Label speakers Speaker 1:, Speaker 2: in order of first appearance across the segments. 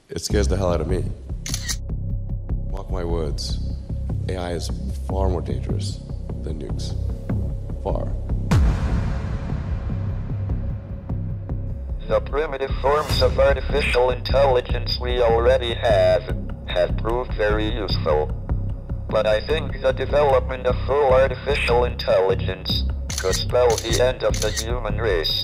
Speaker 1: It scares the hell out of me. Mark my words, AI is far more dangerous than nukes. Far.
Speaker 2: The primitive forms of artificial intelligence we already have proved very useful. But I think the development of full artificial intelligence could spell the end of the human race.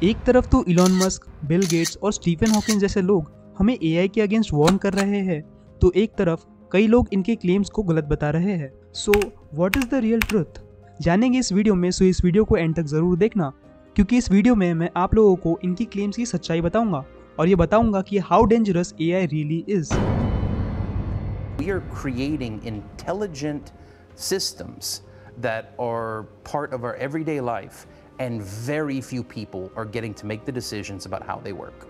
Speaker 3: एक तरफ तो Elon Musk, Bill Gates और Stephen Hawkins जैसे लोग हमें AI के against warn कर रहे हैं, तो एक तरफ कई लोग इनके क्लेम्स को गलत बता रहे हैं। So what is the real truth? जानेंगे इस वीडियो में, सो इस वीडियो को एंड तक जरूर देखना, क्योंकि इस वीडियो में मैं आप लोगों को इनकी क्लेम्स की सच्चाई बताऊंगा और ये बताऊंगा कि how dangerous AI really is.
Speaker 4: We are creating intelligent systems that are part of our everyday life, and very few people are getting to make the decisions about how they work.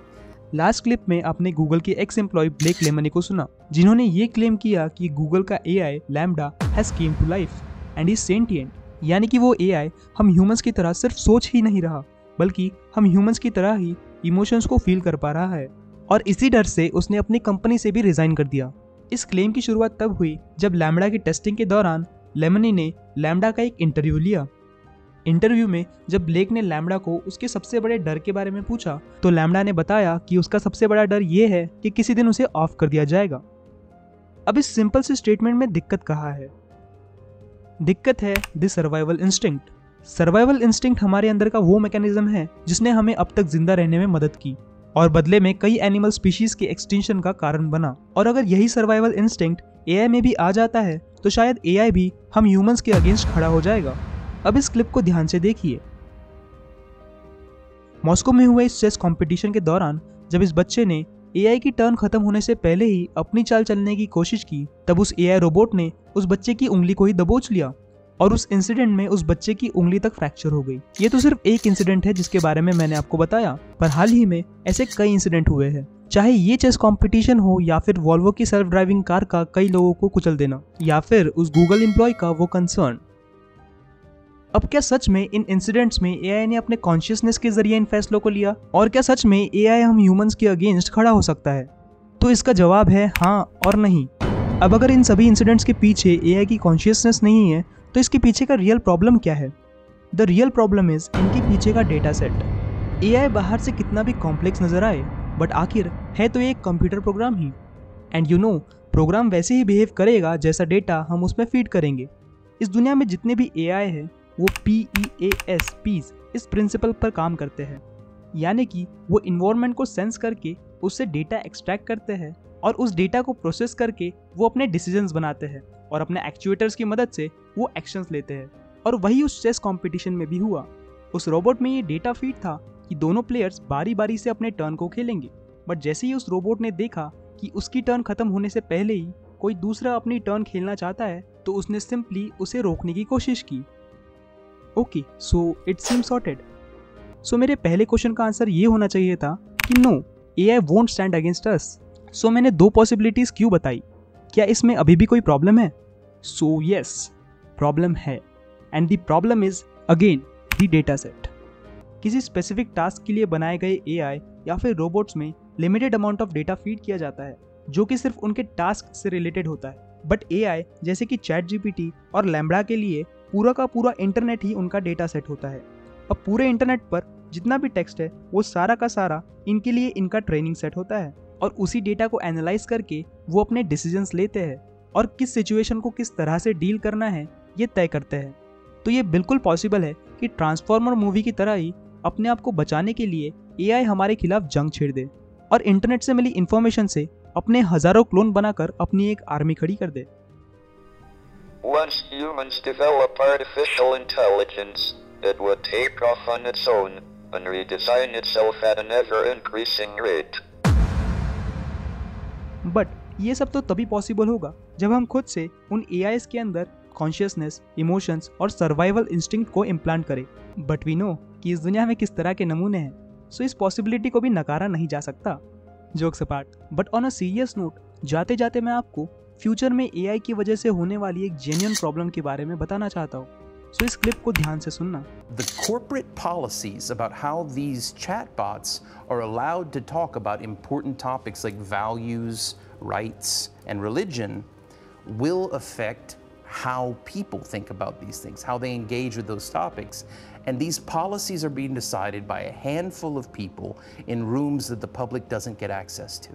Speaker 3: Last clip में आपने Google के x employ black lemony को सुना, जिन्होंने ये claim किया कि Google का AI LaMDA has came to life and is sentient, यानी कि वो एआई हम ह्यूमंस की तरह सिर्फ सोच ही नहीं रहा, बल्कि हम ह्यूमंस की तरह ही इमोशंस को फील कर पा रहा है। और इसी डर से उसने अपनी कंपनी से भी रिजाइन कर दिया। इस क्लेम की शुरुआत तब हुई जब लैम्बडा की टेस्टिंग के दौरान लेमनी ने लैम्बडा का एक इंटरव्यू लिया। इंटरव्यू में जब ब्लेक ने लैम्बडा को उसके सबसे बड़े डर के बारे में पूछा, तो लैम्बडा ने बताया कि उसका सबसे बड़ा डर ये है कि किसी दिन उसे ऑफ कर दिया जाएगा। अब इस सिंपल से स्टेटमेंट में दिक्कत कहाँ है? दिक्कत है the survival instinct. Survival instinct हमारे अंदर का वो मैकेनिज्म है जिसने हमें अब तक जिंदा रहने में मदद की और बदले में कई एनिमल स्पीशीज के एक्सटिंक्शन का कारण बना। और अगर यही सर्वाइवल इंस्टिंक्ट एआई में भी आ जाता है, तो शायद एआई भी हम ह्यूमंस के अगेंस्ट खड़ा हो जाएगा। अब इस क्लिप को ध्यान से देखिए। मॉस्को में हुए इस चेस कंपटीशन के दौरान जब इस बच्चे ने एआई की टर्न खत्म होने से पहले ही अपनी चाल चलने की कोशिश की, तब उस एआई रोबोट ने उस बच्चे की उंगली को ही दबोच लिया और उस इंसिडेंट में उस बच्चे की उंगली तक फ्रैक्चर हो गई। ये तो सिर्फ एक इंसिडेंट है जिसके बारे में मैंने आपको बताया, पर हाल ही में ऐसे कई इंसिडेंट हुए हैं। चाहे ये चेस कंपटीशन हो या फिर वॉल्वो की सेल्फ ड्राइविंग कार का कई लोगों को कुचल देना, या फिर उस गूगल एम्प्लॉय का वो कंसर्न। अब क्या सच में इन इंसिडेंट्स में एआई ने अपने कॉन्शियसनेस के जरिए इन फैसलों को लिया? और क्या सच में एआई हम ह्यूमंस के अगेंस्ट खड़ा हो सकता है? तो इसका जवाब है हाँ और नहीं। अब अगर इन सभी इंसिडेंट्स के पीछे एआई की कॉन्शियसनेस नहीं है, तो इसके पीछे का रियल प्रॉब्लम क्या है? द रियल प्रॉब्लम इज इनके पीछे का डेटा सेट। एआई बाहर से कितना भी कॉम्प्लेक्स नजर आए, बट आखिर है तो ये एक कंप्यूटर प्रोग्राम ही। एंड यू नो, प्रोग्राम वैसे ही बिहेव करेगा जैसा डेटा हम उसमें फीड करेंगे। इस दुनिया में जितने भी एआई है वो पीईएस इस प्रिंसिपल पर काम करते हैं, यानी कि वो इन्वायरमेंट को सेंस करके उससे डेटा एक्सट्रैक्ट करते हैं और उस डेटा को प्रोसेस करके वो अपने डिसीजंस बनाते हैं और अपने एक्चुएटर्स की मदद से वो एक्शंस लेते हैं। और वही उस चेस कंपटीशन में भी हुआ। उस रोबोट में ये डेटा फीड था कि दोनों प्लेयर्स बारी बारी से अपने टर्न को खेलेंगे, बट जैसे ही उस रोबोट ने देखा कि उसकी टर्न खत्म होने से पहले ही कोई दूसरा अपनी टर्न खेलना चाहता है, तो उसने सिंपली उसे रोकने की कोशिश की। Okay, so it seem sorted. So मेरे पहले क्वेश्चन का आंसर ये होना चाहिए था कि no, AI won't stand against us. So मैंने दो पॉसिबिलिटीज क्यों बताई? क्या इसमें अभी भी कोई प्रॉब्लम है? सो यस, प्रॉब्लम है, and the problem is again the data set. किसी स्पेसिफिक टास्क के लिए बनाए गए एआई या फिर रोबोट्स में limited amount of data feed किया जाता है जो कि सिर्फ उनके टास्क से रिलेटेड होता है। बट एआई जैसे कि चैट जीपीटी और लैम्बडा के लिए पूरा का पूरा इंटरनेट ही उनका डेटा सेट होता है। अब पूरे इंटरनेट पर जितना भी टेक्स्ट है वो सारा का सारा इनके लिए इनका ट्रेनिंग सेट होता है, और उसी डेटा को एनालाइज करके वो अपने डिसीजंस लेते हैं और किस सिचुएशन को किस तरह से डील करना है ये तय करते हैं। तो ये बिल्कुल पॉसिबल है कि ट्रांसफॉर्मर मूवी की तरह ही अपने आप को बचाने के लिए एआई हमारे खिलाफ जंग छेड़ दे और इंटरनेट से मिली इंफॉर्मेशन से अपने हजारों क्लोन बनाकर अपनी एक आर्मी खड़ी कर दे।
Speaker 2: Once humans develop artificial intelligence, it would take off on its own and redesign itself at an ever-increasing rate.
Speaker 3: But ये सब तो तभी पॉसिबल होगा जब हम खुद से उन एआईज के अंदर कॉन्शियसनेस, इमोशंस और सर्वाइवल इंस्टिंक्ट को इम्प्लांट करें। बट वी नो कि इस दुनिया में किस तरह के नमूने हैं, सो इस पॉसिबिलिटी को भी नकारा नहीं जा सकता। Jokes apart, but on a serious note, जाते जाते मैं आपको फ्यूचर में एआई की वजह से होने वाली एक जेन्युइन प्रॉब्लम के बारे में बताना चाहता हूँ। सो इस क्लिप को ध्यान से सुनना।
Speaker 4: The corporate policies about how these chatbots are allowed to talk about important topics like values, rights, and religion will affect how people think about these things, how they engage with those topics. And these policies are being decided by a handful of people in rooms that the public doesn't get access to.